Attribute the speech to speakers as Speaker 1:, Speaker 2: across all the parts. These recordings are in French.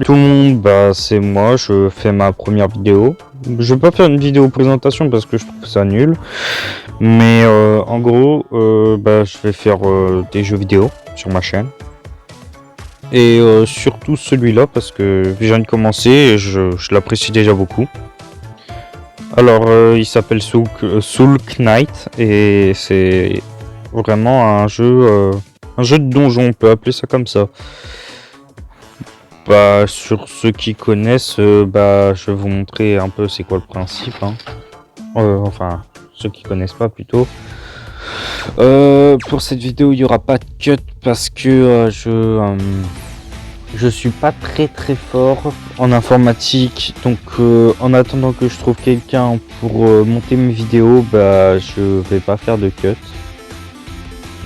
Speaker 1: Tout le monde, bah c'est moi, je fais ma première vidéo. Je vais pas faire une vidéo présentation parce que je trouve ça nul. Mais en gros, bah, je vais faire des jeux vidéo sur ma chaîne. Et surtout celui-là parce que je viens de commencer et je l'apprécie déjà beaucoup. Alors il s'appelle Soul Knight et c'est vraiment un jeu de donjon, on peut appeler ça comme ça. Bah, sur ceux qui connaissent, bah, je vais vous montrer un peu c'est quoi le principe. Hein. Enfin, ceux qui connaissent pas plutôt. Pour cette vidéo, il y aura pas de cut parce que je suis pas très fort en informatique. Donc, en attendant que je trouve quelqu'un pour monter mes vidéos, bah, je vais pas faire de cut.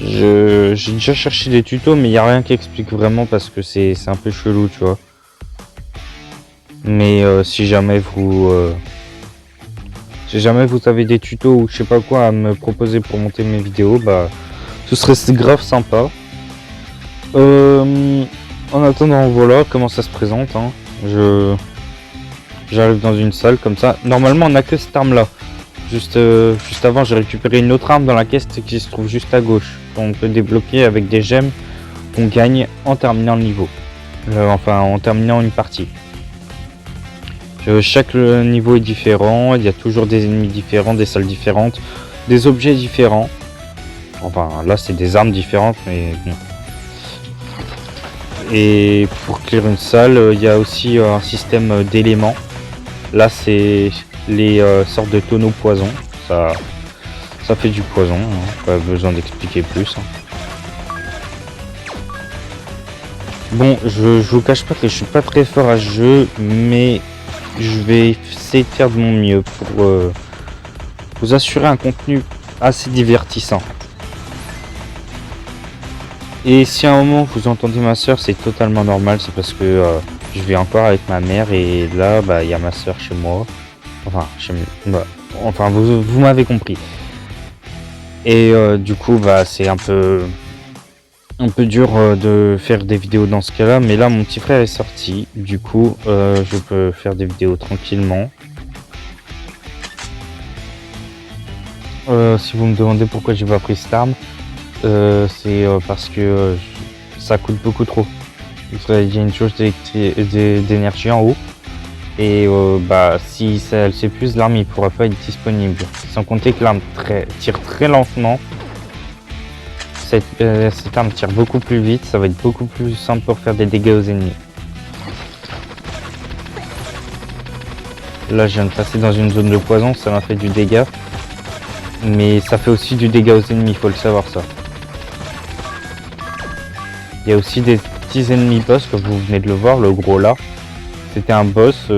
Speaker 1: J'ai déjà cherché des tutos, mais il n'y a rien qui explique vraiment parce que c'est un peu chelou, tu vois. Mais si jamais vous avez des tutos ou je sais pas quoi à me proposer pour monter mes vidéos, bah ce serait grave sympa. En attendant, voilà comment ça se présente. Hein. J'arrive dans une salle comme ça. Normalement, on n'a que cette arme là. Juste avant, j'ai récupéré une autre arme dans la caisse qui se trouve juste à gauche. On peut débloquer avec des gemmes qu'on gagne en terminant le niveau. Enfin, en terminant une partie. Chaque niveau est différent, il y a toujours des ennemis différents, des salles différentes, des objets différents. Enfin, là, c'est des armes différentes, mais bon. Et pour clear une salle, il y a aussi un système d'éléments. Là, c'est les sortes de tonneaux poison. Ça fait du poison, hein. Pas besoin d'expliquer plus. Hein. Bon, je vous cache pas que je suis pas très fort à ce jeu, mais je vais essayer de faire de mon mieux pour vous assurer un contenu assez divertissant. Et si à un moment vous entendez ma soeur, c'est totalement normal, c'est parce que je vis encore avec ma mère et là bah il y a ma soeur chez moi. Enfin, vous m'avez compris. Et du coup bah c'est un peu dur de faire des vidéos dans ce cas-là, mais là mon petit frère est sorti, du coup je peux faire des vidéos tranquillement. Si vous me demandez pourquoi j'ai pas pris cette arme, c'est parce que ça coûte beaucoup trop. Il y a une jauge d'énergie en haut et bah si elle s'épuise, l'arme il pourra pas être disponible. Sans compter que l'arme tire très lentement. Cette arme tire beaucoup plus vite, ça va être beaucoup plus simple pour faire des dégâts aux ennemis. Là je viens de passer dans une zone de poison, ça m'a fait du dégât. Mais ça fait aussi du dégât aux ennemis, il faut le savoir ça. Il y a aussi des petits ennemis boss, comme vous venez de le voir, le gros là. C'était un boss,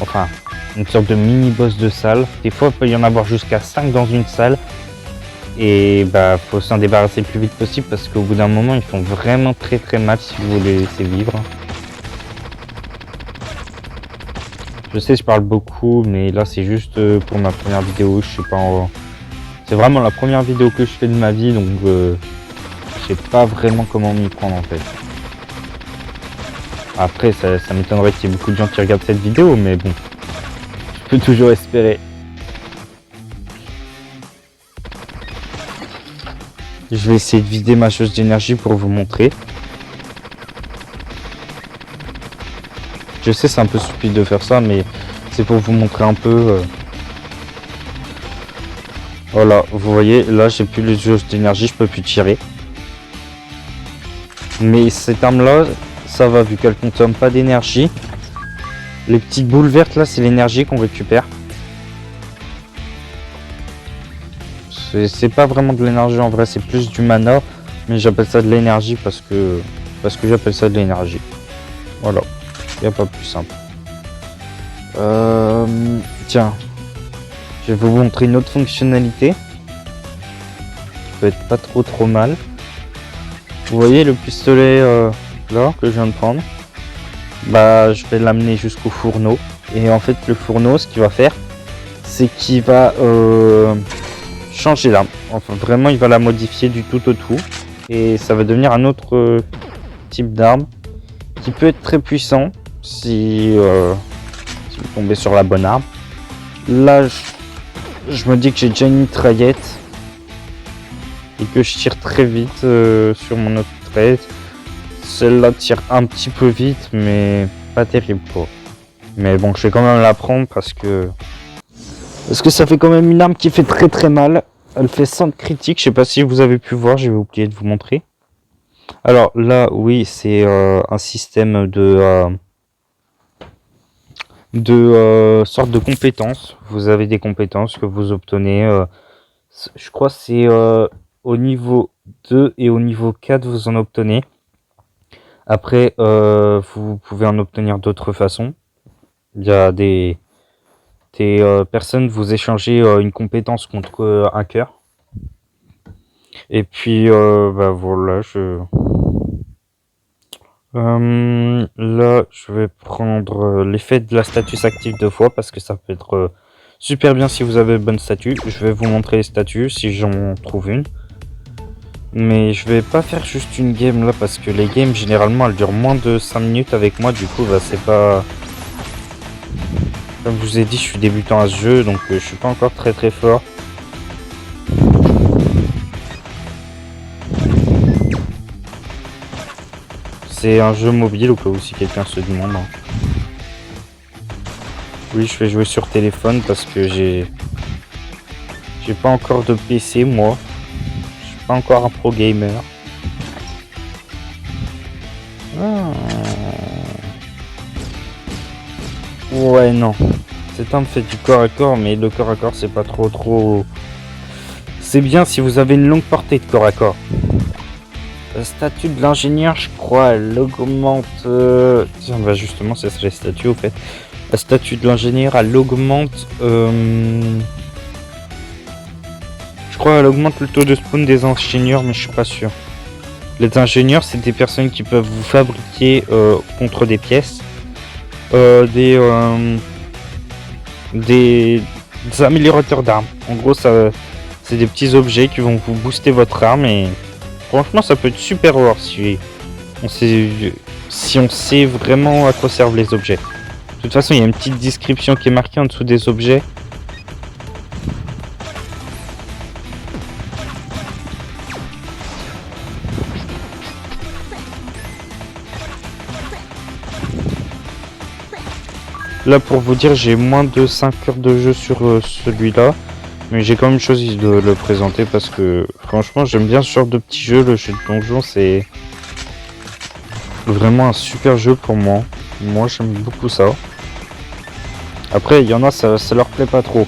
Speaker 1: enfin une sorte de mini boss de salle. Des fois il peut y en avoir jusqu'à 5 dans une salle. Et bah faut s'en débarrasser le plus vite possible parce qu'au bout d'un moment ils font vraiment très mal si vous les laissez vivre. Je sais je parle beaucoup mais là c'est juste pour ma première vidéo, je sais pas c'est vraiment la première vidéo que je fais de ma vie donc je sais pas vraiment comment m'y prendre en fait. Après ça m'étonnerait qu'il y ait beaucoup de gens qui regardent cette vidéo mais bon, je peux toujours espérer. Je vais essayer de vider ma jauge d'énergie pour vous montrer. Je sais c'est un peu stupide de faire ça mais c'est pour vous montrer un peu. Voilà, vous voyez là j'ai plus les jauges d'énergie, je peux plus tirer. Mais cette arme là, ça va vu qu'elle consomme pas d'énergie. Les petites boules vertes là c'est l'énergie qu'on récupère. C'est pas vraiment de l'énergie en vrai, c'est plus du mana, mais j'appelle ça de l'énergie parce que j'appelle ça de l'énergie. Voilà, il n'y a pas plus simple. Tiens, je vais vous montrer une autre fonctionnalité. Ça peut être pas trop mal. Vous voyez le pistolet là que je viens de prendre. Bah je vais l'amener jusqu'au fourneau. Et en fait le fourneau ce qu'il va faire, c'est qu'il va changer l'arme. Enfin vraiment il va la modifier du tout au tout. Et ça va devenir un autre type d'arme qui peut être très puissant. si vous tombez sur la bonne arme. Là, je me dis que j'ai déjà une mitraillette et que je tire très vite sur mon autre mitraillette. Celle-là tire un petit peu vite, mais pas terrible quoi. Mais bon, je vais quand même la prendre parce que ça fait quand même une arme qui fait très très mal. Elle fait 100 de critique. Je sais pas si vous avez pu voir, j'ai oublié de vous montrer. Alors là, oui, c'est un système de sorte de compétences. Vous avez des compétences que vous obtenez. Je crois que c'est au niveau 2 et au niveau 4, vous en obtenez. Après, vous pouvez en obtenir d'autres façons. Il y a des personnes, vous échangez une compétence contre un cœur. Et puis, bah voilà, là, je vais prendre l'effet de la statue s'active 2 fois parce que ça peut être super bien si vous avez une bonne statue. Je vais vous montrer les statues si j'en trouve une. Mais je vais pas faire juste une game là parce que les games généralement elles durent moins de 5 minutes avec moi. Du coup, bah c'est pas... Comme je vous ai dit, je suis débutant à ce jeu donc je suis pas encore très très fort. C'est un jeu mobile au cas où si quelqu'un se demande. Oui, je vais jouer sur téléphone parce que j'ai pas encore de PC moi. Je suis pas encore un pro gamer. Ouais, non. Cette arme fait du corps à corps, mais le corps à corps c'est pas trop... C'est bien si vous avez une longue portée de corps à corps. La statue de l'ingénieur, je crois, elle augmente... Tiens, bah justement, c'est les statues, au fait. La statue de l'ingénieur, elle augmente... Je crois elle augmente le taux de spawn des ingénieurs, mais je suis pas sûr. Les ingénieurs, c'est des personnes qui peuvent vous fabriquer contre des pièces. Des améliorateurs d'armes. En gros, ça, c'est des petits objets qui vont vous booster votre arme et... Franchement, ça peut être super rare si on sait vraiment à quoi servent les objets. De toute façon, il y a une petite description qui est marquée en dessous des objets. Là, pour vous dire, j'ai moins de 5 heures de jeu sur celui-là. Mais j'ai quand même choisi de le présenter parce que franchement j'aime bien ce genre de petit jeu. Le jeu de donjon c'est vraiment un super jeu pour moi. Moi j'aime beaucoup ça. Après il y en a ça leur plaît pas trop.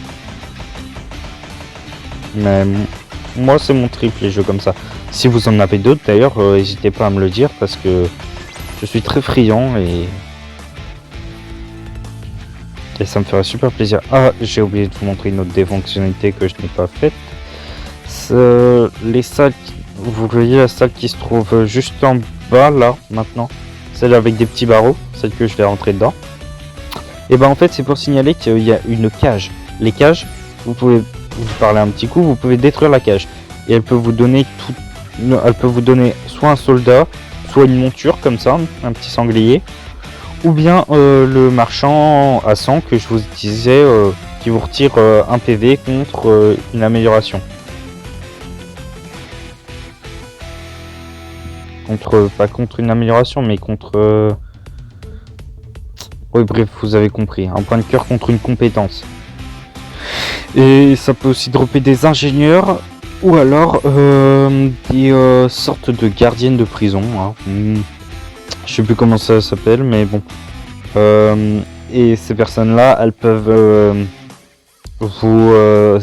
Speaker 1: Mais moi c'est mon trip les jeux comme ça. Si vous en avez d'autres d'ailleurs n'hésitez pas à me le dire parce que je suis très friand et ça me ferait super plaisir. Ah, j'ai oublié de vous montrer une autre des fonctionnalités que je n'ai pas faite. Les salles, vous voyez la salle qui se trouve juste en bas là, maintenant. Celle avec des petits barreaux, celle que je vais rentrer dedans. Et ben en fait c'est pour signaler qu'il y a une cage. Les cages, vous pouvez vous parler un petit coup, vous pouvez détruire la cage. Et elle peut vous donner soit un soldat, soit une monture comme ça, un petit sanglier. Ou bien le marchand à sang que je vous disais qui vous retire un PV contre une amélioration. Pas contre une amélioration mais contre... Oui bref, vous avez compris. Un point de cœur contre une compétence. Et ça peut aussi dropper des ingénieurs ou alors des sortes de gardiennes de prison. Hein. Je sais plus comment ça s'appelle, mais bon. Et ces personnes-là, elles peuvent vous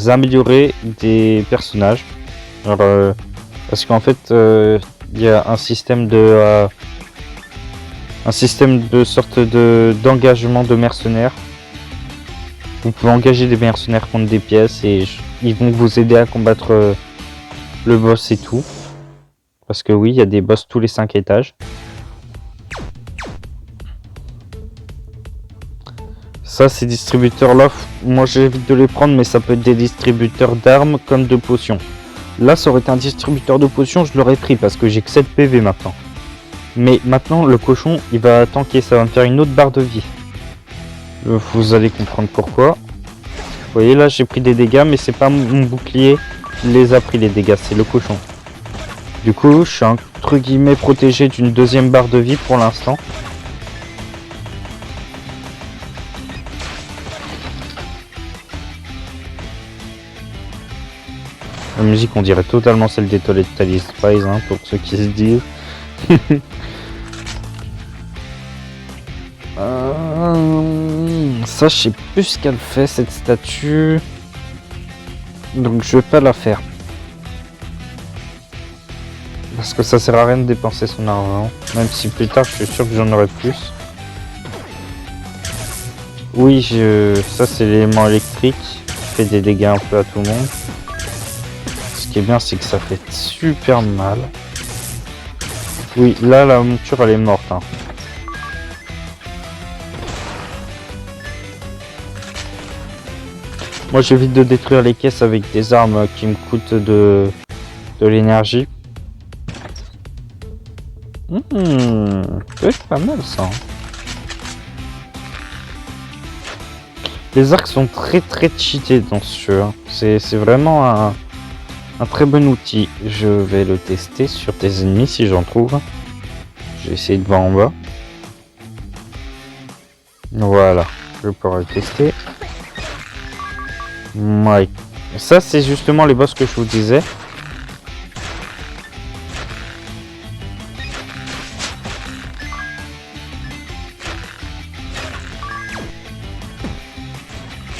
Speaker 1: améliorer des personnages. Alors, parce qu'en fait, il y a un système de sorte d'engagement de mercenaires. Vous pouvez engager des mercenaires contre des pièces et ils vont vous aider à combattre le boss et tout. Parce que oui, il y a des boss tous les 5 étages. Ça, ces distributeurs-là, moi j'évite de les prendre, mais ça peut être des distributeurs d'armes comme de potions. Là, ça aurait été un distributeur de potions, je l'aurais pris parce que j'ai que 7 PV maintenant. Mais maintenant, le cochon, il va tanker, ça va me faire une autre barre de vie. Vous allez comprendre pourquoi. Vous voyez, là, j'ai pris des dégâts, mais c'est pas mon bouclier qui les a pris, les dégâts, c'est le cochon. Du coup, je suis entre guillemets protégé d'une deuxième barre de vie pour l'instant. La musique, on dirait totalement celle des Totally Spies, hein, pour ceux qui se disent. Ça, je sais plus ce qu'elle fait, cette statue. Donc, je vais pas la faire. Parce que ça sert à rien de dépenser son argent. Même si plus tard, je suis sûr que j'en aurai plus. Oui, ça, c'est l'élément électrique qui fait des dégâts un peu à tout le monde. Ce qui est bien, c'est que ça fait super mal. Oui, là, la monture, elle est morte. Hein. Moi, j'évite de détruire les caisses avec des armes qui me coûtent de l'énergie. C'est pas mal, ça. Les arcs sont très cheatés dans ce jeu. Hein. C'est vraiment un très bon outil. Je vais le tester sur des ennemis si j'en trouve. Je vais essayer de voir en bas. Voilà, je pourrais le tester. Ouais. Ça, c'est justement les boss que je vous disais.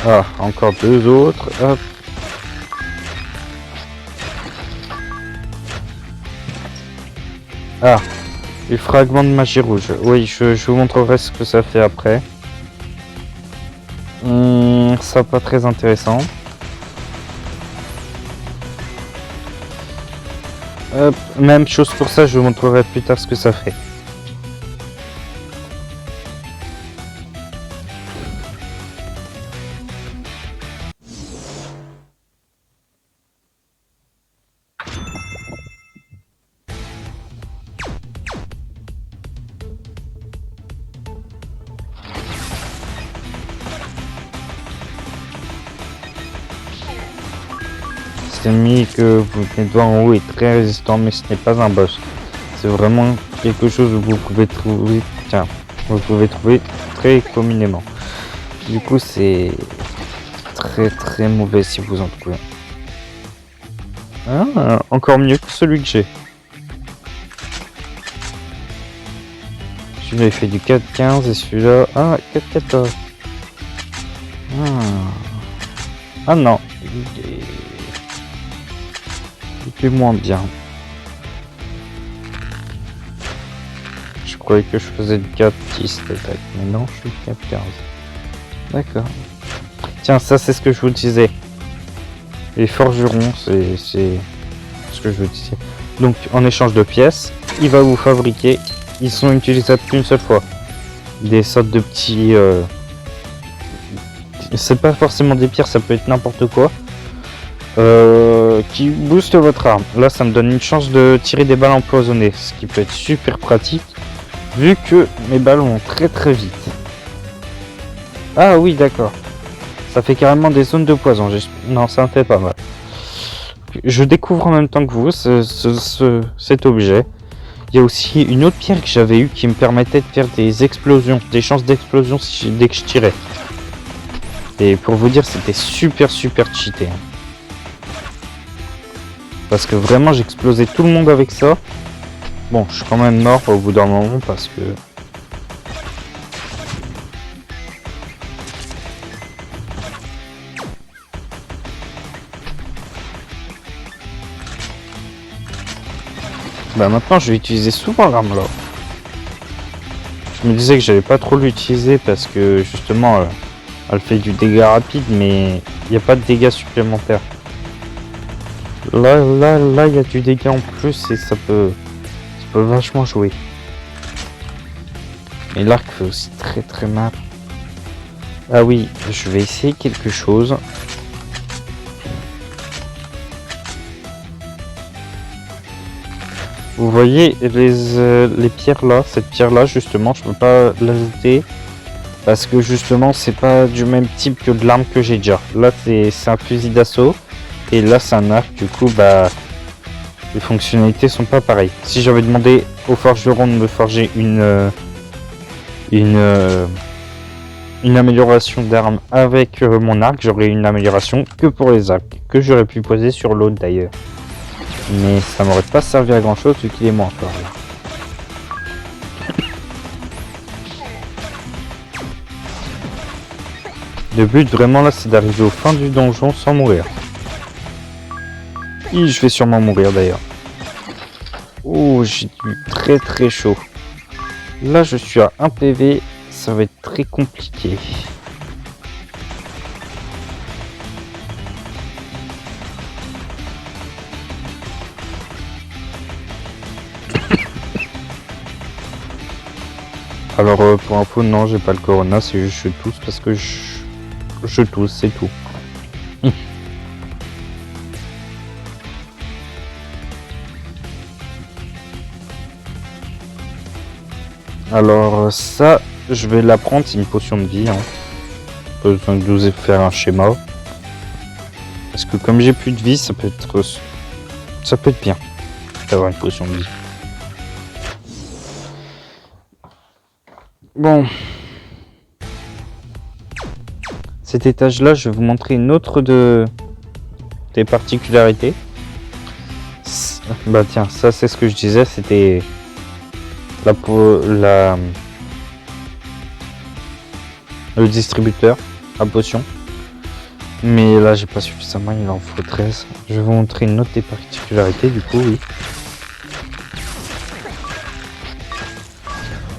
Speaker 1: Ah, encore deux autres. Hop. Ah, les fragments de magie rouge. Oui, je vous montrerai ce que ça fait après. Ça pas très intéressant. Hop, même chose pour ça, je vous montrerai plus tard ce que ça fait. Cet ennemi que vous venez de voir en haut est très résistant, mais ce n'est pas un boss. C'est vraiment quelque chose que vous pouvez trouver, très communément. Du coup, c'est très mauvais si vous en trouvez. Ah, encore mieux que celui que j'ai. Celui-là il fait du 4-15 et celui-là, 4-14. Ah non, il est moins bien. Je croyais que je faisais du 4-10 d'attaque, mais non, je suis 4-15. D'accord. Tiens, ça c'est ce que je vous disais. Les forgerons, c'est ce que je vous disais. Donc, en échange de pièces, il va vous fabriquer. Ils sont utilisables qu'une seule fois. Des sortes de petits... C'est pas forcément des pierres, ça peut être n'importe quoi. Qui booste votre arme. Là, ça me donne une chance de tirer des balles empoisonnées. Ce qui peut être super pratique. Vu que mes balles vont très vite. Ah oui, d'accord. Ça fait carrément des zones de poison. Non, ça me fait pas mal. Je découvre en même temps que vous cet objet. Il y a aussi une autre pierre que j'avais eue qui me permettait de faire des explosions, des chances d'explosion dès que je tirais. Et pour vous dire, c'était super cheaté. Parce que vraiment, j'explosais tout le monde avec ça. Bon, je suis quand même mort au bout d'un moment parce que... Bah maintenant je vais utiliser souvent l'arme là. Je me disais que j'allais pas trop l'utiliser parce que justement elle fait du dégât rapide mais il n'y a pas de dégâts supplémentaires. Là il y a du dégât en plus et ça peut vachement jouer. Et l'arc fait aussi très mal. Ah oui, je vais essayer quelque chose. Vous voyez les pierres là, cette pierre là justement, je peux pas l'ajouter parce que justement c'est pas du même type que de l'arme que j'ai déjà. Là c'est un fusil d'assaut et là c'est un arc, du coup bah les fonctionnalités sont pas pareilles. Si j'avais demandé au forgeron de me forger une amélioration d'arme avec mon arc, j'aurais une amélioration que pour les arcs, que j'aurais pu poser sur l'autre d'ailleurs. Mais ça m'aurait pas servi à grand chose vu qu'il est moins fort là. Le but vraiment là c'est d'arriver au fin du donjon sans mourir. Et je vais sûrement mourir d'ailleurs. Oh, j'ai du très chaud. Là je suis à 1 PV, ça va être très compliqué. Alors pour info, non, j'ai pas le corona, c'est juste je tousse parce que je tousse, c'est tout. Alors ça, je vais l'apprendre, c'est une potion de vie. Hein. Pas besoin de vous faire un schéma. Parce que comme j'ai plus de vie, ça peut être bien d'avoir une potion de vie. Bon. Cet étage-là, je vais vous montrer une autre des particularités. Bah tiens, ça c'est ce que je disais, c'était le distributeur à potion. Mais là j'ai pas suffisamment, il en faut 13. Je vais vous montrer une autre des particularités du coup, oui.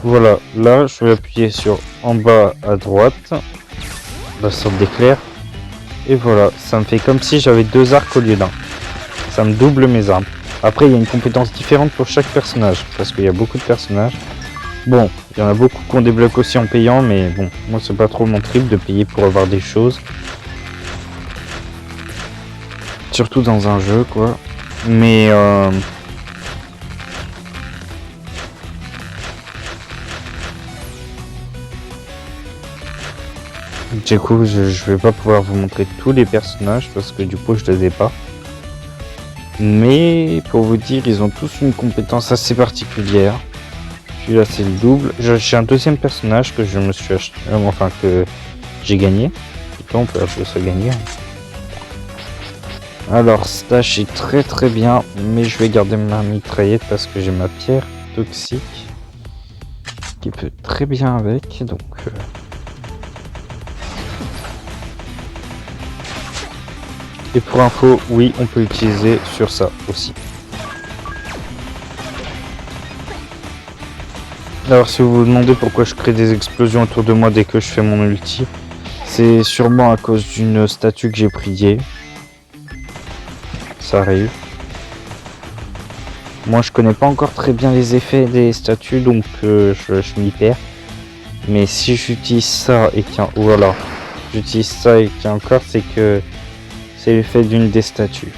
Speaker 1: Voilà, là je vais appuyer sur en bas à droite, la sorte d'éclair. Et voilà, ça me fait comme si j'avais 2 arcs au lieu d'un. Ça me double mes armes. Après il y a une compétence différente pour chaque personnage, parce qu'il y a beaucoup de personnages. Bon, il y en a beaucoup qu'on débloque aussi en payant, mais bon, moi c'est pas trop mon trip de payer pour avoir des choses. Surtout dans un jeu quoi. Mais du coup je vais pas pouvoir vous montrer tous les personnages parce que du coup je les ai pas. Mais pour vous dire, ils ont tous une compétence assez particulière. Celui-là c'est le double. J'ai un deuxième personnage que je me suis acheté, enfin que j'ai gagné. Et on peut appeler ça gagner. Alors Stash est très bien, mais je vais garder ma mitraillette parce que j'ai ma pierre toxique qui peut très bien avec, donc et pour info, oui, on peut l'utiliser sur ça aussi. Alors si vous vous demandez pourquoi je crée des explosions autour de moi dès que je fais mon ulti, c'est sûrement à cause d'une statue que j'ai priée. Ça arrive. Moi je connais pas encore très bien les effets des statues, donc je m'y perds. Mais si j'utilise ça et qu'il y a, voilà, j'utilise ça et qu'il y a encore, c'est que c'est l'effet d'une des statues.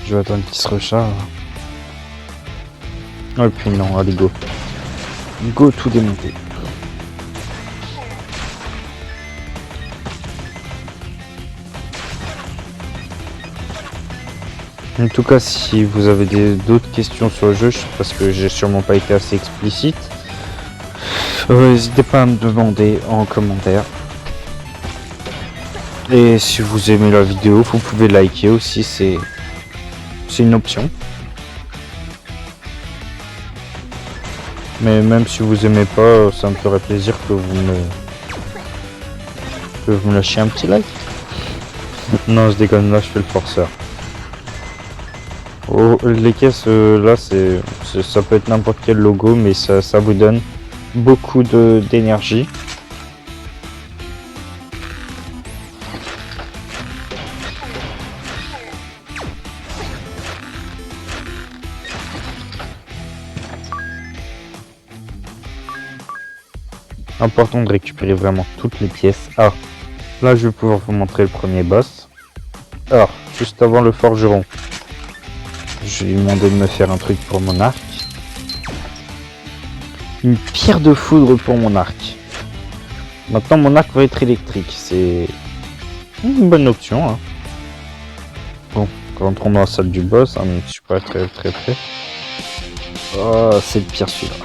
Speaker 1: Je vais attendre qu'il se recharge. Oh, et puis non, allez go. Go tout démonter. En tout cas, si vous avez d'autres questions sur le jeu, parce que j'ai sûrement pas été assez explicite, n'hésitez pas à me demander en commentaire. Et si vous aimez la vidéo, vous pouvez liker aussi, c'est une option. Mais même si vous aimez pas, ça me ferait plaisir que vous me lâchiez un petit like. Non, je déconne, là je fais le forceur. Oh, les caisses là, ça peut être n'importe quel logo, mais ça vous donne beaucoup d'énergie. Important de récupérer vraiment toutes les pièces. Ah, là je vais pouvoir vous montrer le premier boss. Alors, juste avant le forgeron, Je lui ai demandé de me faire un truc pour mon arc. Une pierre de foudre pour mon arc. Maintenant mon arc va être électrique. C'est une bonne option. Hein. Bon, quand on est dans la salle du boss, hein, je suis pas très près. Oh, c'est le pire celui-là.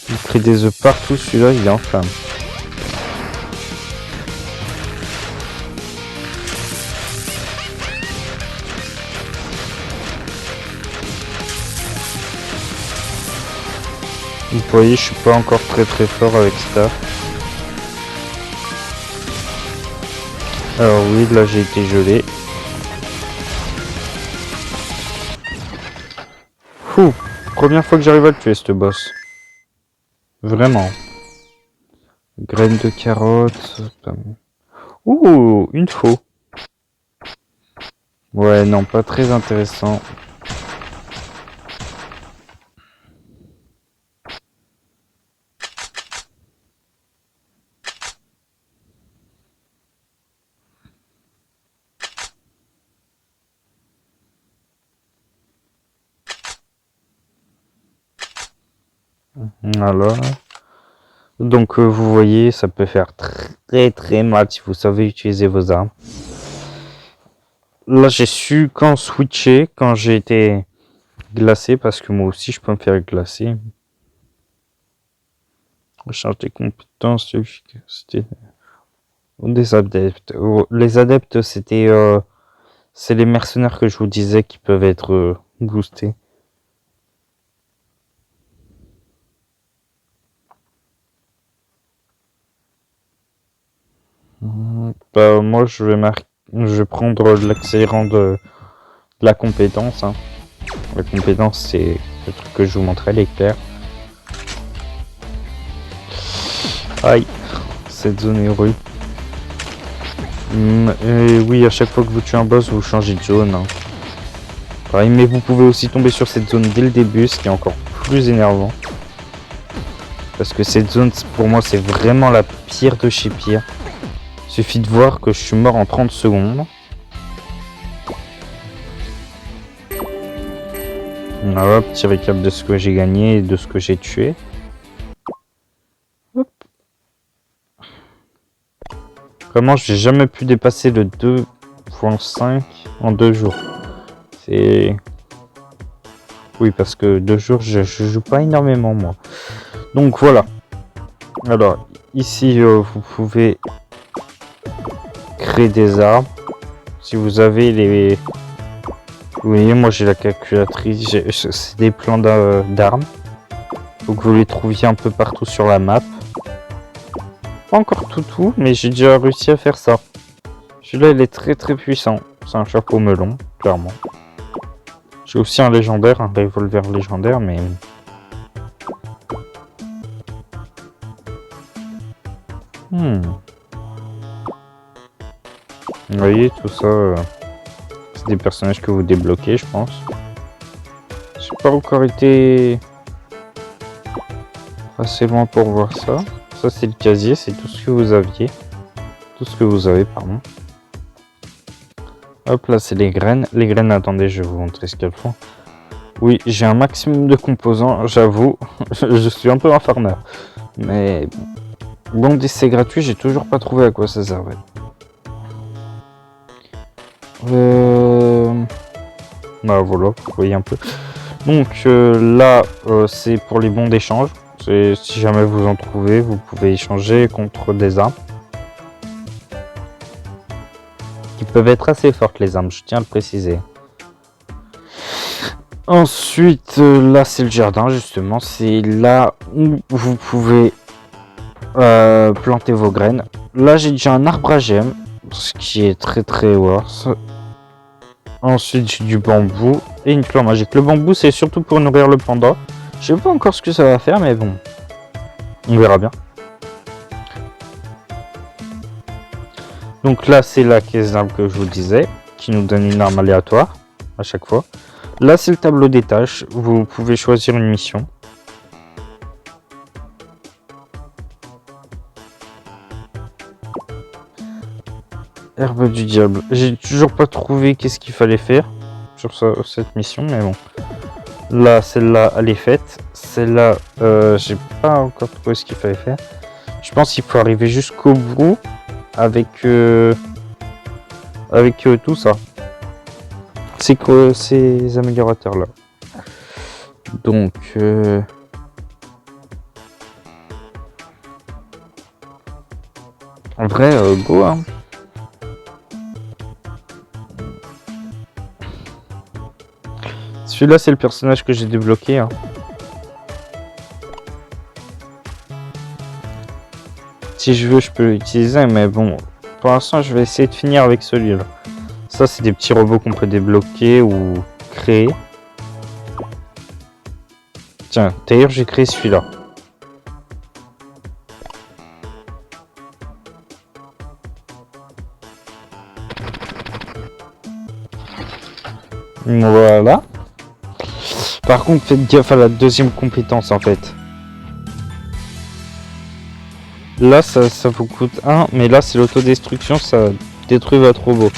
Speaker 1: Il crée des œufs partout, celui-là il est en flamme. Vous voyez, je suis pas encore très fort avec ça. Alors oui, là j'ai été gelé. Fou, première fois que j'arrive à le tuer ce boss. Vraiment. Graines de carotte. Ouh, une faux. Ouais, non, pas très intéressant. Alors, donc vous voyez, ça peut faire très mal si vous savez utiliser vos armes. Là, j'ai su quand switcher, quand j'ai été glacé, parce que moi aussi, je peux me faire glacer. Recharge des compétences, efficacité. Des adeptes. Les adeptes, c'est les mercenaires que je vous disais qui peuvent être boostés. Bah, moi, je vais prendre l'accélérant de la compétence. Hein. La compétence, c'est le truc que je vous montrais, l'éclair. Aïe, cette zone est rude. Et oui, à chaque fois que vous tuez un boss, vous changez de zone. Hein. Pareil, mais vous pouvez aussi tomber sur cette zone dès le début, ce qui est encore plus énervant. Parce que cette zone, pour moi, c'est vraiment la pire de chez pire. Il suffit de voir que je suis mort en 30 secondes. Voilà, petit récap de ce que j'ai gagné et de ce que j'ai tué. Hop. Vraiment, j'ai jamais pu dépasser le 2.5 en 2 jours. C'est... Oui, parce que 2 jours, je joue pas énormément, moi. Donc, voilà. Alors, ici, vous pouvez créer des arbres. Si vous avez les... Vous voyez, moi j'ai la calculatrice, c'est des plans d'armes. Faut que vous les trouviez un peu partout sur la map. Pas encore tout, mais j'ai déjà réussi à faire ça. Celui-là, il est très puissant. C'est un chapeau melon, clairement. J'ai aussi un légendaire, un revolver légendaire, mais... Vous voyez, tout ça... C'est des personnages que vous débloquez, je pense. J'ai pas encore été assez loin pour voir ça. Ça, c'est le casier, c'est tout ce que vous aviez. Tout ce que vous avez, pardon. Hop, là, c'est les graines. Les graines, attendez, je vais vous montrer ce qu'elles font. Oui, j'ai un maximum de composants, j'avoue. Je suis un peu un farmer. Mais bon, c'est gratuit, j'ai toujours pas trouvé à quoi ça servait. Bah voilà, vous voyez un peu. Donc là, c'est pour les bons d'échange. Si jamais vous en trouvez, vous pouvez échanger contre des armes. Qui peuvent être assez fortes, les armes, je tiens à le préciser. Ensuite, là c'est le jardin, justement. C'est là où vous pouvez planter vos graines. Là, j'ai déjà un arbre à gemmes, ce qui est très worse. Ensuite, j'ai du bambou et une fleur magique. Le bambou, c'est surtout pour nourrir le panda. Je sais pas encore ce que ça va faire, mais bon, on verra bien. Donc là, c'est la caisse d'armes que je vous disais, qui nous donne une arme aléatoire à chaque fois. Là, c'est le tableau des tâches. Vous pouvez choisir une mission. Herbe du diable. J'ai toujours pas trouvé qu'est-ce qu'il fallait faire sur cette mission, mais bon. Là, celle-là, elle est faite. Celle-là, j'ai pas encore trouvé ce qu'il fallait faire. Je pense qu'il faut arriver jusqu'au bout avec tout ça. C'est quoi ces améliorateurs-là? Donc, en vrai, go, hein. Celui-là, c'est le personnage que j'ai débloqué, hein. Si je veux, je peux l'utiliser, mais bon, pour l'instant, je vais essayer de finir avec celui-là. Ça, c'est des petits robots qu'on peut débloquer ou créer. Tiens, d'ailleurs, j'ai créé celui-là. Voilà. Par contre, faites gaffe à la deuxième compétence, en fait. Là, ça vous coûte 1, mais là, c'est l'autodestruction, ça détruit votre robot.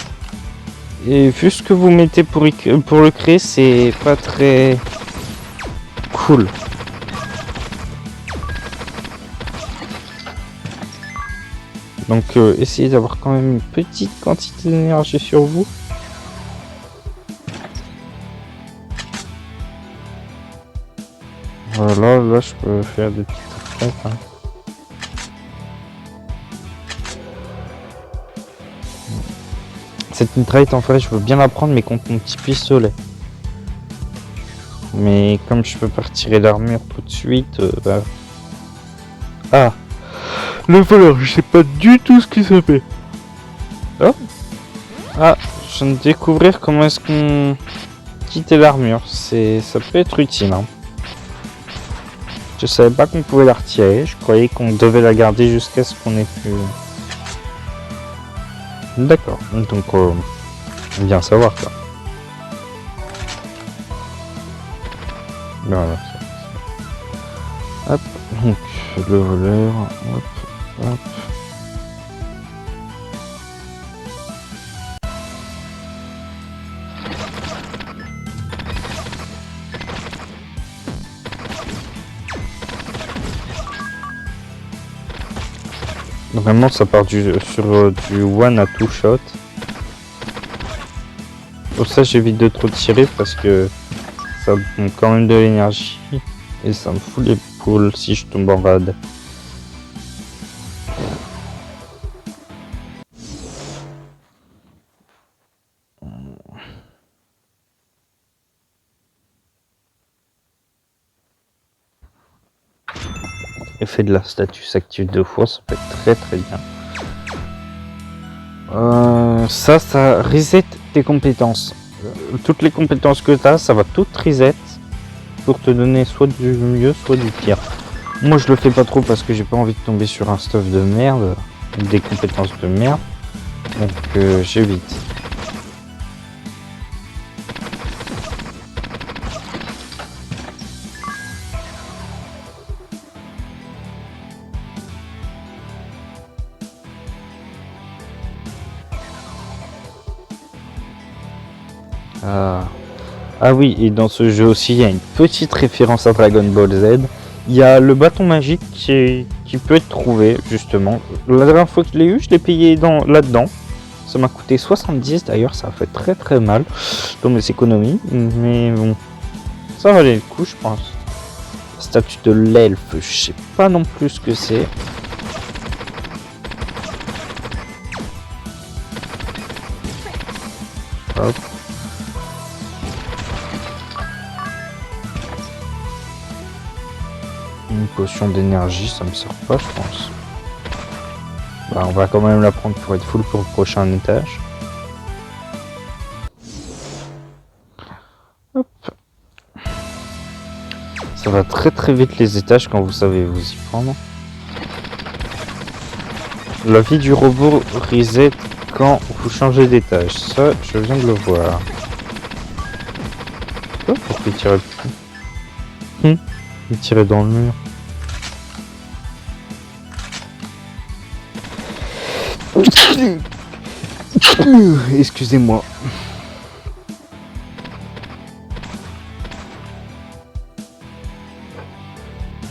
Speaker 1: Et vu ce que vous mettez pour le créer, c'est pas très cool. Donc, essayez d'avoir quand même une petite quantité d'énergie sur vous. Voilà, là, je peux faire des petites retraites, hein. Cette mitraillette, en fait, je veux bien la prendre, mais contre mon petit pistolet. Mais comme je peux pas retirer l'armure tout de suite, bah... Ah, le voleur, je sais pas du tout ce qu'il se fait. Oh. Ah, je viens de découvrir comment est-ce qu'on quittait l'armure. Ça peut être utile, hein. Je savais pas qu'on pouvait la retirer. Je croyais qu'on devait la garder jusqu'à ce qu'on ait pu. D'accord. Donc, bien savoir ça. Voilà. Hop. Donc, le voleur. Hop. Hop. Vraiment, ça part sur du one à two shot. Pour ça, j'évite de trop tirer parce que ça me prend quand même de l'énergie et ça me fout les poules si je tombe en rade. Effet de la statue s'active 2 fois, ça peut être très très bien. Ça reset tes compétences. Toutes les compétences que tu as, ça va tout reset pour te donner soit du mieux, soit du pire. Moi je le fais pas trop parce que j'ai pas envie de tomber sur un stuff de merde, des compétences de merde, donc j'évite. Ah oui, et dans ce jeu aussi, il y a une petite référence à Dragon Ball Z. Il y a le bâton magique qui peut être trouvé, justement. La dernière fois que je l'ai eu, je l'ai payé là-dedans. Ça m'a coûté 70 d'ailleurs, ça a fait très très mal dans mes économies. Mais bon, ça valait le coup, je pense. Statue de l'elfe, je sais pas non plus ce que c'est. Hop. Une potion d'énergie, ça me sert pas, je pense. Bah, on va quand même la prendre pour être full pour le prochain étage. Hop. Ça va très très vite les étages quand vous savez vous y prendre. La vie du robot reset quand vous changez d'étage. Ça, je viens de le voir. Oh, pourquoi il tirait dessus? Il tirait dans le mur. Excusez-moi.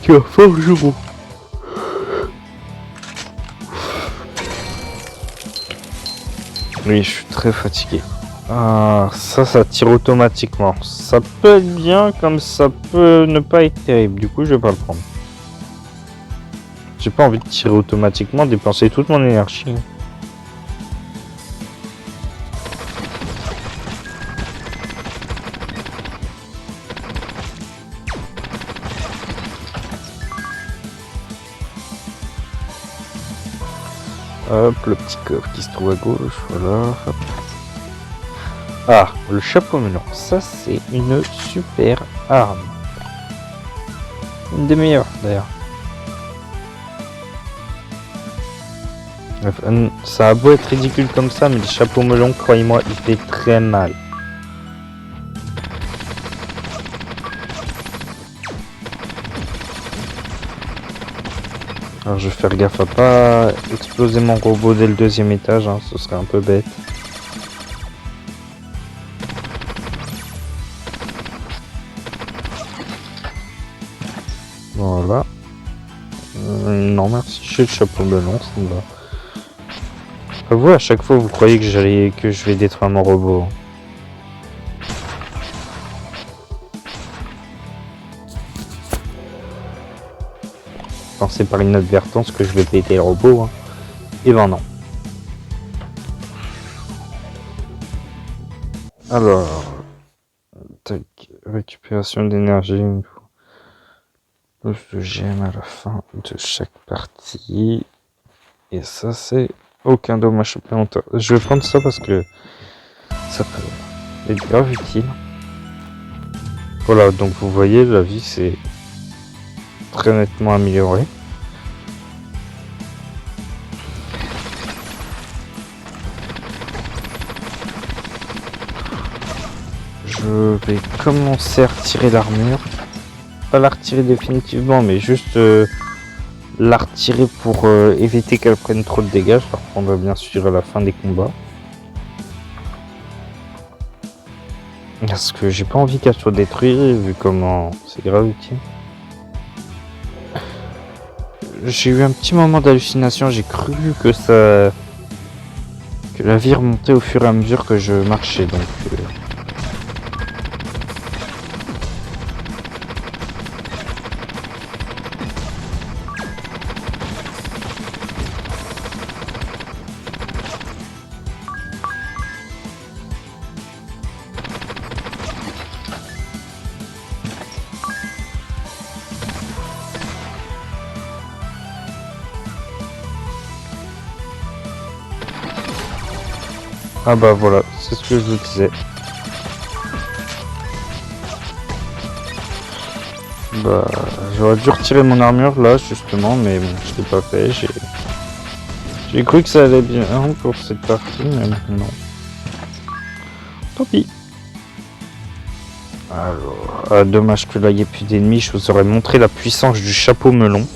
Speaker 1: Tu as forgeron. Oui, je suis très fatigué. Ah, ça tire automatiquement. Ça peut être bien comme ça peut ne pas être terrible. Du coup, je vais pas le prendre. J'ai pas envie de tirer automatiquement, dépenser toute mon énergie. Hop, le petit coffre qui se trouve à gauche, voilà. Hop. Ah, le chapeau melon. Ça, c'est une super arme. Une des meilleures, d'ailleurs. Ça a beau être ridicule comme ça, mais le chapeau melon, croyez-moi, il fait très mal. Alors je vais faire gaffe à pas exploser mon robot dès le deuxième étage, hein, ce serait un peu bête. Voilà. Non merci, j'ai le chapeau melon, ça me va. Vous, à chaque fois vous croyez que je vais détruire mon robot. Pensez par inadvertance que je vais péter le robot. Hein. Et ben non. Alors, tac, récupération d'énergie. Plus de gemmes à la fin de chaque partie. Et ça c'est aucun dommage supplémentaire. Je vais prendre ça parce que ça peut être grave utile. Voilà, donc vous voyez, la vie c'est très nettement amélioré. Je vais commencer à retirer l'armure. Pas la retirer définitivement, mais juste la retirer pour éviter qu'elle prenne trop de dégâts. Je la reprendrai bien sûr à la fin des combats. Parce que j'ai pas envie qu'elle soit détruite, vu comment c'est grave utile. J'ai eu un petit moment d'hallucination, j'ai cru que la vie remontait au fur et à mesure que je marchais, donc... Ah bah voilà, c'est ce que je vous disais. Bah, j'aurais dû retirer mon armure là justement, mais bon, je l'ai pas fait. J'ai cru que ça allait bien pour cette partie, mais non. Tant pis. Alors, dommage que là il n'y ait plus d'ennemis. Je vous aurais montré la puissance du chapeau melon.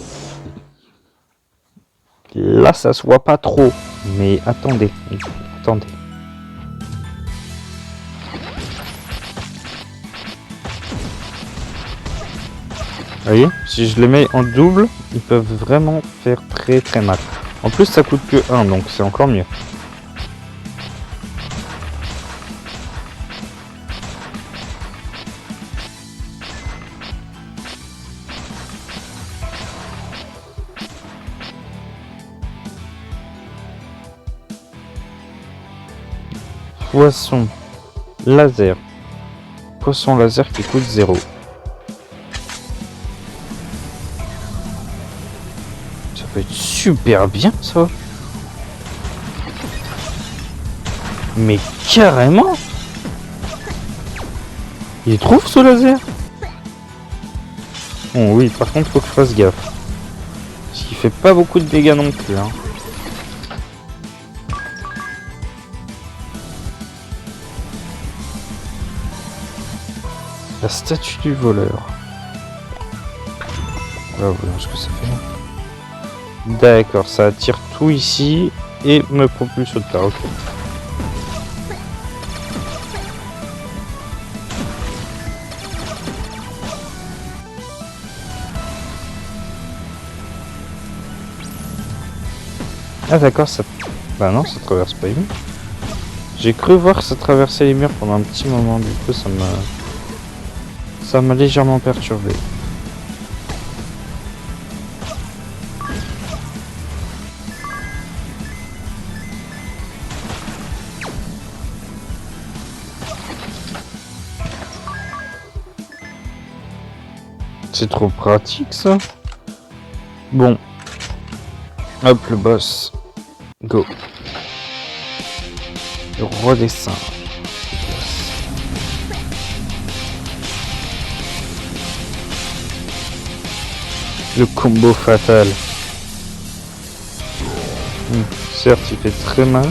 Speaker 1: Là, ça se voit pas trop, mais attendez. Vous voyez, si je les mets en double, ils peuvent vraiment faire très très mal. En plus, ça coûte que 1, donc c'est encore mieux. Poisson laser. Poisson laser qui coûte 0. Ça peut être super bien ça. Mais carrément. Il trouve ce laser. Bon oui, par contre faut que je fasse gaffe. Parce qu'il fait pas beaucoup de dégâts non plus. Hein. La statue du voleur. Voilà, voyons ce que ça fait. D'accord, ça attire tout ici et me propulse au tas. Ok. Ah d'accord, ça... Bah non, ça traverse pas les murs. J'ai cru voir que ça traversait les murs pendant un petit moment, du coup ça m'a... Ça m'a légèrement perturbé. C'est trop pratique ça. Bon. Hop le boss. Go. Je redescends. Le combo fatal. Certes, il fait très mal.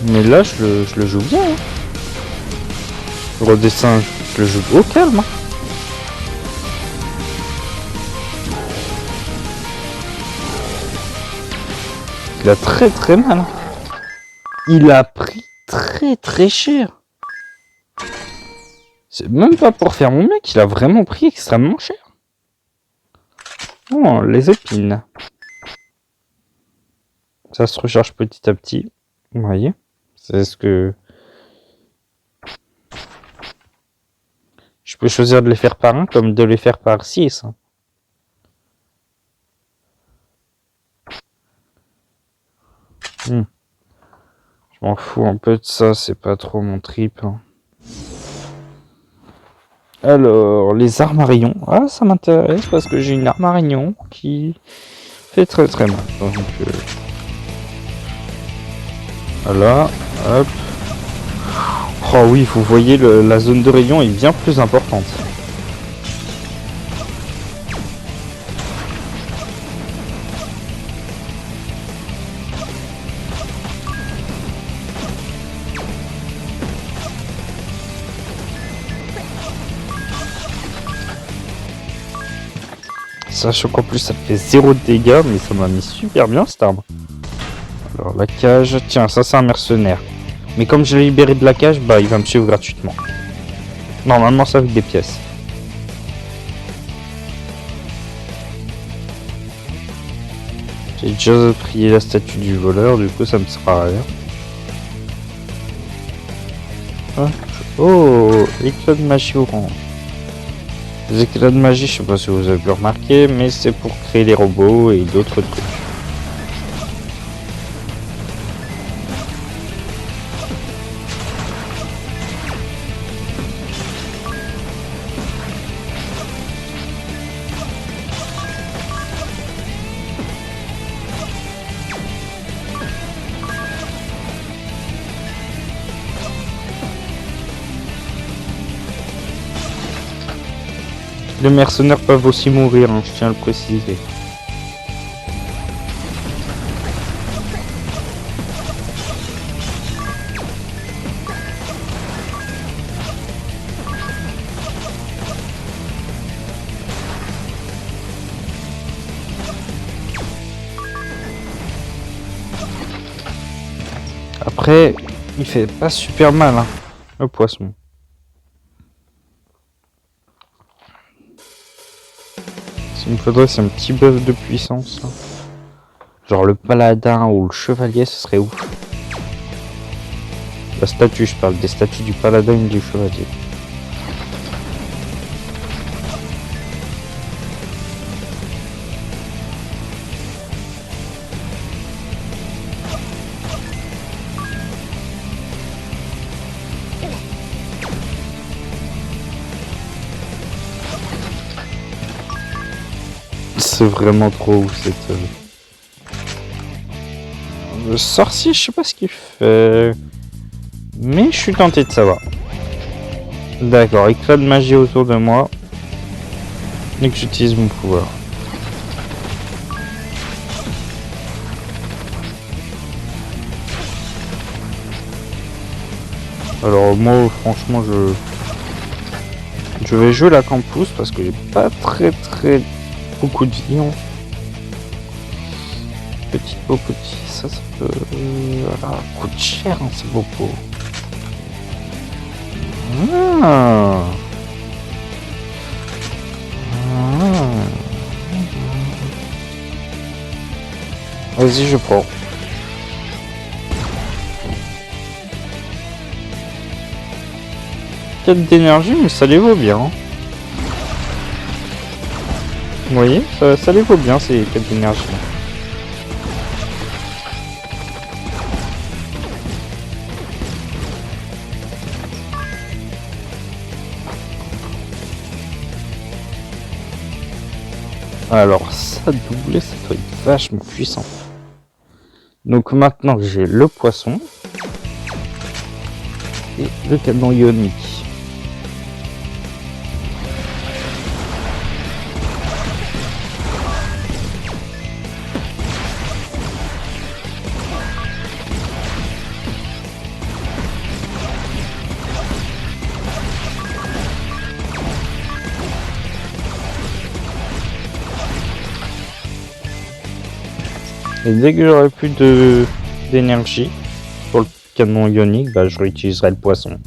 Speaker 1: Mais là, je le joue bien. Hein. Redescends, je le joue au calme. Hein. Il a très très mal. Hein. Il a pris très très cher. C'est même pas pour faire mon mec, il a vraiment pris extrêmement cher. Oh, les épines. Ça se recharge petit à petit. Vous voyez? C'est ce que... Je peux choisir de les faire par 1 comme de les faire par 6. Je m'en fous un peu de ça, c'est pas trop mon trip. Hein. Alors, les armes à rayons. Ah, ça m'intéresse parce que j'ai une arme à rayons qui fait très très mal. Donc, voilà, hop. Oh oui, vous voyez, la zone de rayon est bien plus importante. Sachant qu'en plus ça fait 0 de dégâts, mais ça m'a mis super bien cette arme. Alors la cage, tiens, ça c'est un mercenaire. Mais comme je l'ai libéré de la cage, bah il va me suivre gratuitement. Normalement ça avec des pièces. J'ai déjà pris la statue du voleur, du coup ça me sert à rien. Oh, éclat de magie orange. Les éclats de magie, je sais pas si vous avez pu remarquer, mais c'est pour créer des robots et d'autres trucs. Les mercenaires peuvent aussi mourir, hein, je tiens à le préciser. Après, il fait pas super mal, hein, le poisson. Ce qu'il me faudrait, c'est un petit buff de puissance. Là. Genre le paladin ou le chevalier, ce serait ouf. La statue, je parle des statues du paladin et du chevalier. C'est vraiment trop ouf cette... Le sorcier, je sais pas ce qu'il fait. Mais je suis tenté de savoir. D'accord, éclat de magie autour de moi. Et que j'utilise mon pouvoir. Alors moi, franchement, je vais jouer la campus parce que j'ai pas très beaucoup de vie. Hein. Petite peau, petit, ça peut... Voilà, coûte cher, hein, c'est beaucoup. Vas-y, je prends. Quête d'énergie, mais ça les vaut bien. Vous voyez, ça les vaut bien ces quêtes d'énergie. Alors ça doublé, ça doit être vachement puissant. Donc maintenant que j'ai le poisson et le canon ionique. Et dès que j'aurai plus d'énergie pour le canon ionique, bah, je réutiliserai le poisson.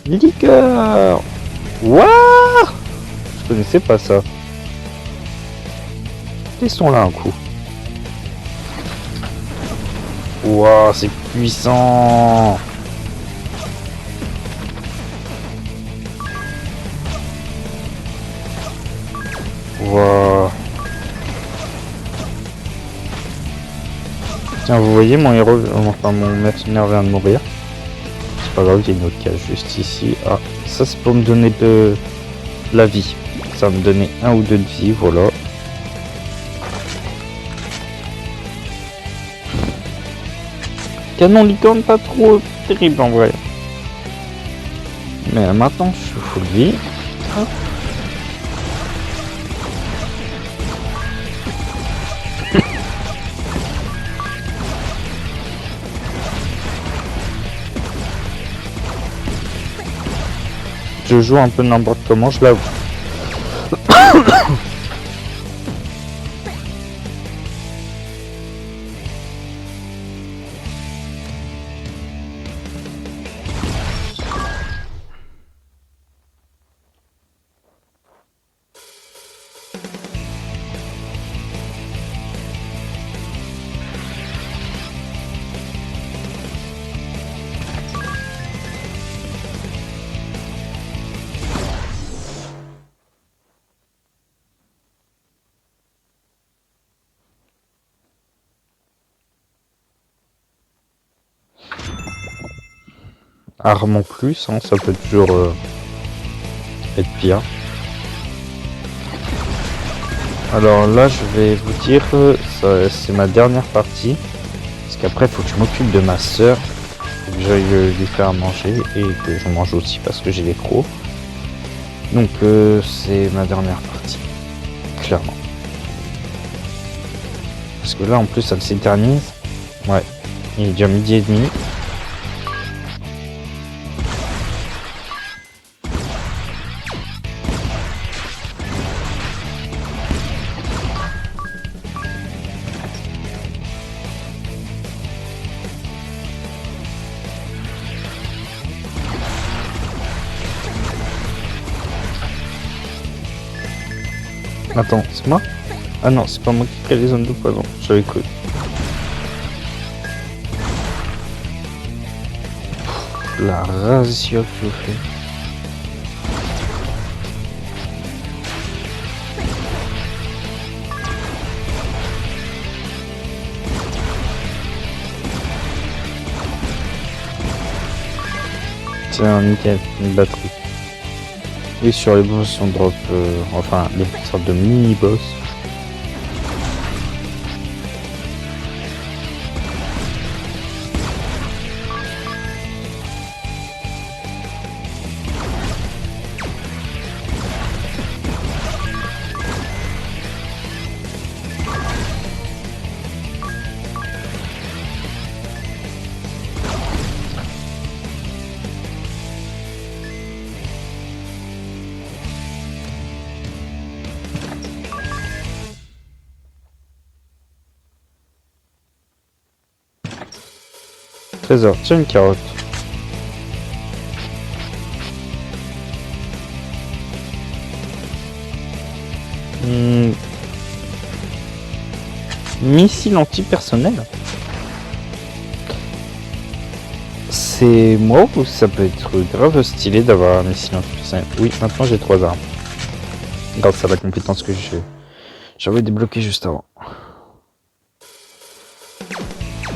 Speaker 1: Liqueur! Wouah! Je connaissais pas ça. Testons-là un coup. Wouah, c'est puissant! Wow. Tiens, vous voyez mon héros, enfin mon mercenaire vient de mourir. C'est pas grave, il y a une autre cage juste ici. Ah, ça c'est pour me donner de la vie. Ça va me donner 1 ou 2 de vie, voilà. Canon licorne pas trop terrible en vrai. Mais maintenant je suis full vie. Hop. Je joue un peu n'importe comment, je l'avoue. Arme en plus, hein, ça peut toujours être pire. Alors là, je vais vous dire, c'est ma dernière partie. Parce qu'après, il faut que je m'occupe de ma soeur. Faut que j'aille lui faire à manger et que je mange aussi parce que j'ai les crocs. Donc c'est ma dernière partie, clairement. Parce que là, en plus, ça s'éternise. Ouais, il est déjà 12h30. Attends, c'est moi? Ah non, c'est pas moi qui crée les zones de poison, j'avais cru. La razzia que je fais. Tiens, nickel, une batterie. Et sur les boss on drop, enfin les sortes de mini-boss. Trésor, tiens une carotte. Missile antipersonnel. C'est moi ou ça peut être grave stylé d'avoir un missile antipersonnel? Oui, maintenant j'ai 3 armes. Grâce à la compétence que j'avais débloquée juste avant.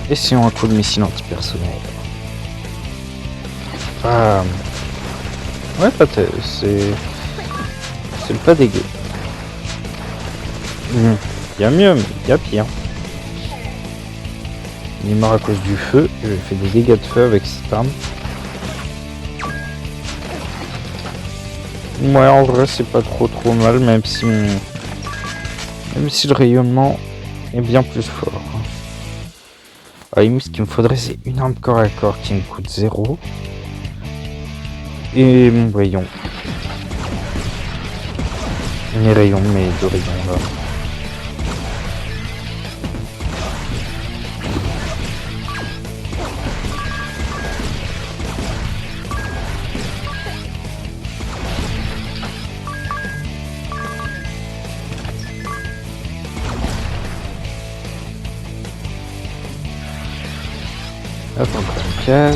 Speaker 1: Essayons un coup de missile antipersonnel. Ah. Ouais, c'est pas dégueu. Il y a mieux, mais il y a pire. Il est mort à cause du feu. J'ai fait des dégâts de feu avec cette arme. Ouais, en vrai, c'est pas trop mal, même si le rayonnement est bien plus fort. Ah, ce qu'il me faudrait, c'est une arme corps à corps qui me coûte 0. Et mon rayon. Mes rayons, mes 2 rayons là. Hop, encore une case.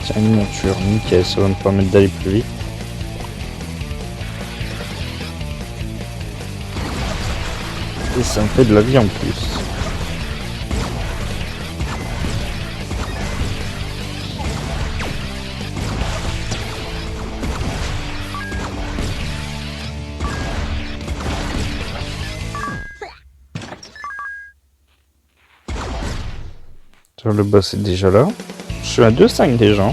Speaker 1: Tiens, une monture, nickel, ça va me permettre d'aller plus vite. Et ça me fait de la vie en plus. Sur le boss est déjà là. Je suis à 2-5 déjà.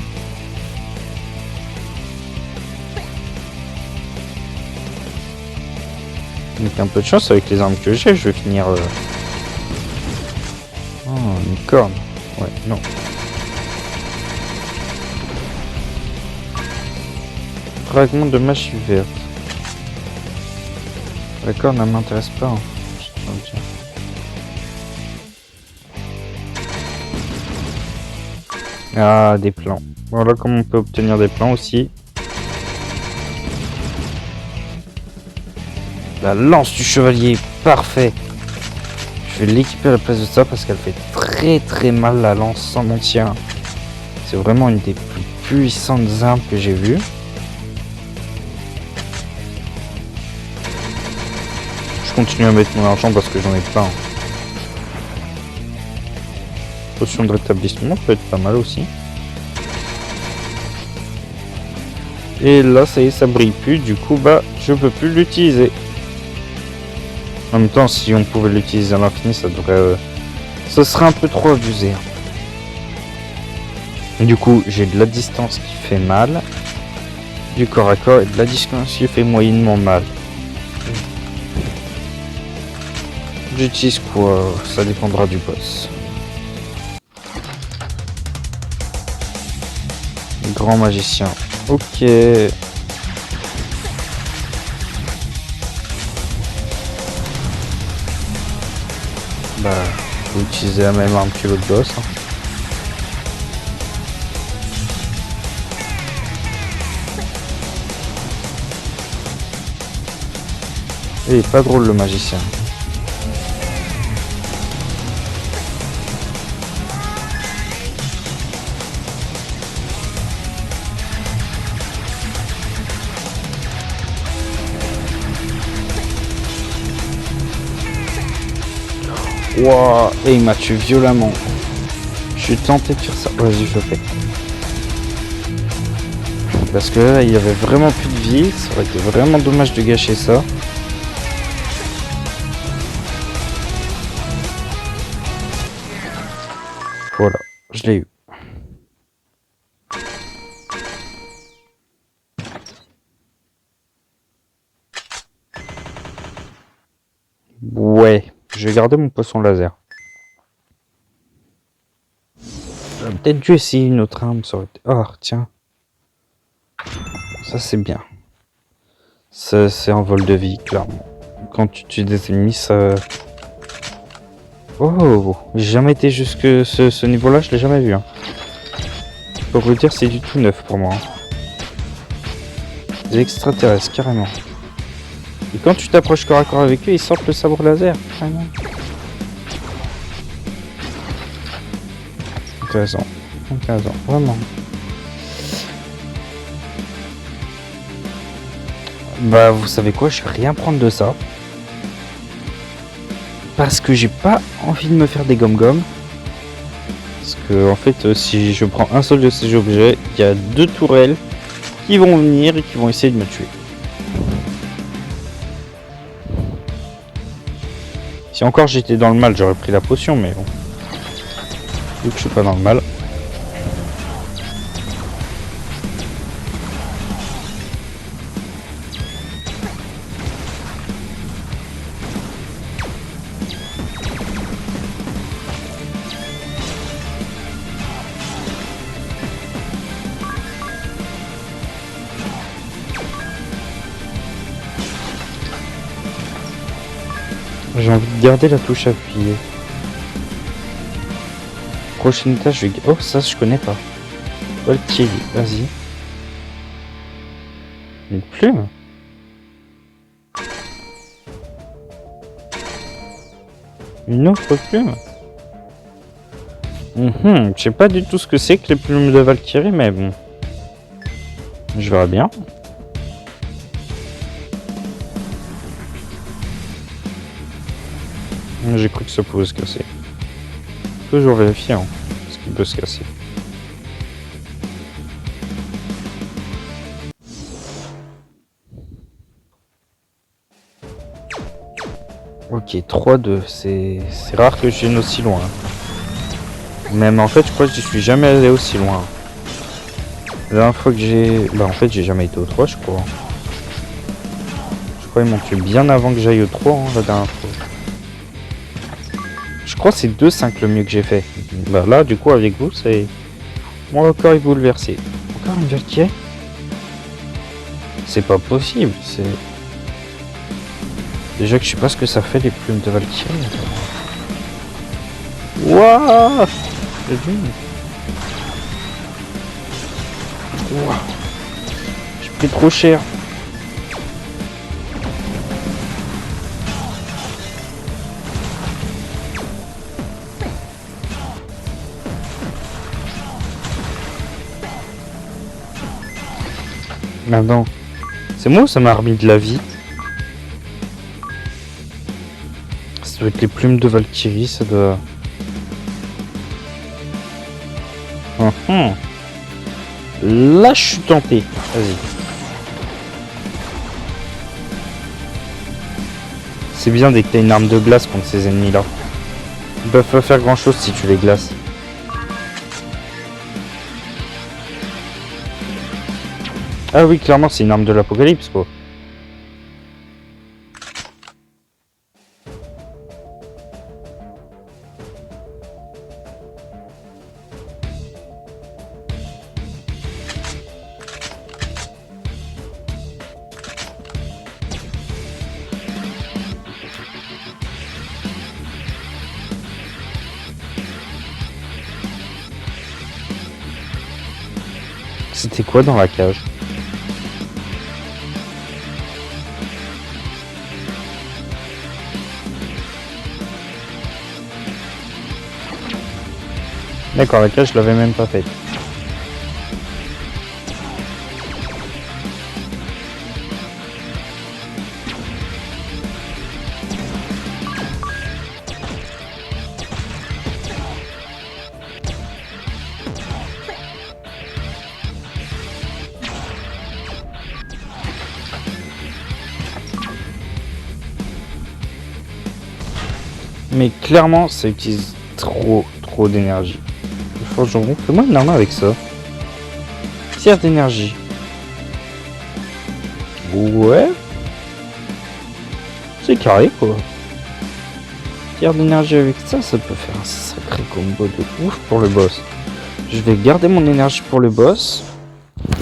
Speaker 1: Avec un peu de chance avec les armes que j'ai, je vais finir... Oh, une corne. Ouais, non. Fragment de magie verte. La corne, ne m'intéresse pas. Hein. Ah, des plans. Voilà comment on peut obtenir des plans aussi. La lance du chevalier, parfait. Je vais l'équiper à la place de ça parce qu'elle fait très mal la lance sans mentir. C'est vraiment une des plus puissantes armes que j'ai vues. Je continue à mettre mon argent parce que j'en ai plein. Potion de rétablissement peut être pas mal aussi. Et là ça y est, ça brille plus, du coup bah je peux plus l'utiliser. En même temps, si on pouvait l'utiliser à l'infini, ça devrait... ça serait un peu trop abusé. Du coup, j'ai de la distance qui fait mal, du corps à corps, et de la distance qui fait moyennement mal. J'utilise quoi? Ça dépendra du boss. Grand magicien. Ok. Bah, faut utiliser la même arme que l'autre boss. Hein. Et il est pas drôle le magicien. Wouah, et il m'a tué violemment. Je suis tenté de faire ça. Vas-y, je le fais. Parce que là, il y avait vraiment plus de vie. Ça aurait été vraiment dommage de gâcher ça. Voilà, je l'ai eu. Ouais, je vais garder mon poisson laser. J'aurais peut-être dû essayer une autre arme, ça aurait été... Oh, tiens. Ça, c'est bien. Ça, c'est un vol de vie, clairement. Quand tu tues des ennemis, ça... Oh, j'ai jamais été jusque ce niveau-là, je l'ai jamais vu. Hein. Pour vous dire, c'est du tout neuf pour moi. Hein. Des extraterrestres, carrément. Et quand tu t'approches corps à corps avec eux, ils sortent le sabre laser, carrément. Intéressant. Intéressant, vraiment. Bah, vous savez quoi, je vais rien prendre de ça. Parce que j'ai pas envie de me faire des gom-gom. Parce que, en fait, si je prends un seul de ces objets, il y a 2 tourelles qui vont venir et qui vont essayer de me tuer. Si encore j'étais dans le mal, j'aurais pris la potion, mais bon. Vu que je suis pas dans le mal. J'ai envie de garder la touche appuyée. Prochaine tâche, je... Oh, ça, je connais pas. Valkyrie, vas-y. Une plume. Une autre plume. Je sais pas du tout ce que c'est que les plumes de Valkyrie, mais bon. Je verrai bien. J'ai cru que ça pouvait se casser. Toujours vérifier hein, ce qui peut se casser. Ok, 3-2. C'est rare que je vienne aussi loin. Même en fait, je crois que j'y suis jamais allé aussi loin. La dernière fois que j'ai... Bah en fait, j'ai jamais été au 3, je crois. Je crois qu'ils m'ont tué bien avant que j'aille au 3, hein, la dernière fois. Je crois que c'est 2-5 le mieux que j'ai fait. Bah là, du coup, avec vous, c'est... Mon record est bouleversé. Encore une Valkyrie? C'est pas possible, c'est... Déjà que je sais pas ce que ça fait les plumes de Valkyrie. Wouah! Wow. J'ai pris trop cher. Maintenant, c'est moi ou ça m'a remis de la vie? Ça doit être les plumes de Valkyrie, ça doit... Là, je suis tenté. Vas-y. C'est bien dès que t'as une arme de glace contre ces ennemis-là. Ils peuvent pas faire grand-chose si tu les glaces. Ah oui, clairement, c'est une arme de l'apocalypse, quoi. C'était quoi dans la cage? D'accord, la cage, je l'avais même pas faite. Mais clairement, ça utilise trop d'énergie. Forgeron, fais-moi une arme avec ça. Pierre d'énergie. Ouais. C'est carré quoi. Pierre d'énergie avec ça, ça peut faire un sacré combo de ouf pour le boss. Je vais garder mon énergie pour le boss.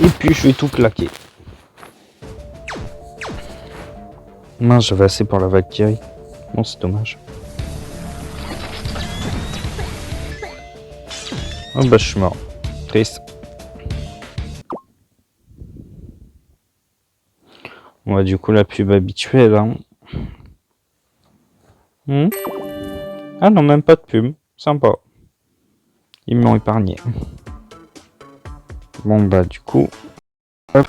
Speaker 1: Et puis je vais tout claquer. Mince, j'avais assez pour la Valkyrie. Bon, c'est dommage. Oh bah je suis mort. Triste. On va du coup la pub habituelle. Hein. Ah non, même pas de pub. Sympa. Ils m'ont épargné. Bon bah du coup... Hop.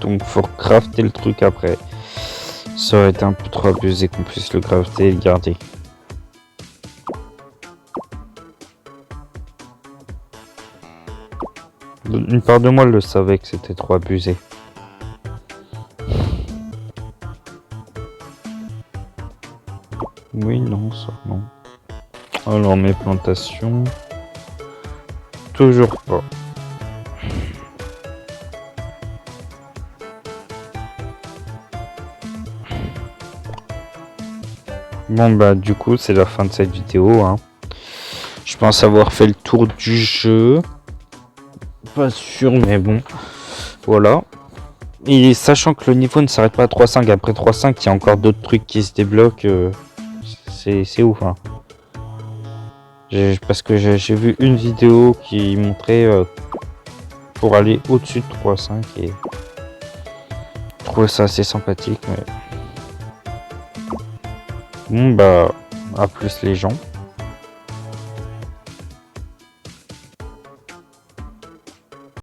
Speaker 1: Donc faut crafter le truc après. Ça aurait été un peu trop abusé qu'on puisse le crafter et le garder. Une part de moi le savait que c'était trop abusé. Oui, non, ça, non. Alors mes plantations... Toujours pas. Bon bah du coup c'est la fin de cette vidéo. Hein. Je pense avoir fait le tour du jeu. Pas sûr mais bon. Voilà. Et sachant que le niveau ne s'arrête pas à 3.5. Après 3.5 il y a encore d'autres trucs qui se débloquent. C'est ouf. Hein. Parce que j'ai vu une vidéo qui montrait pour aller au-dessus de 3.5 et je trouvais ça assez sympathique. Mais... Bon bah à plus les gens.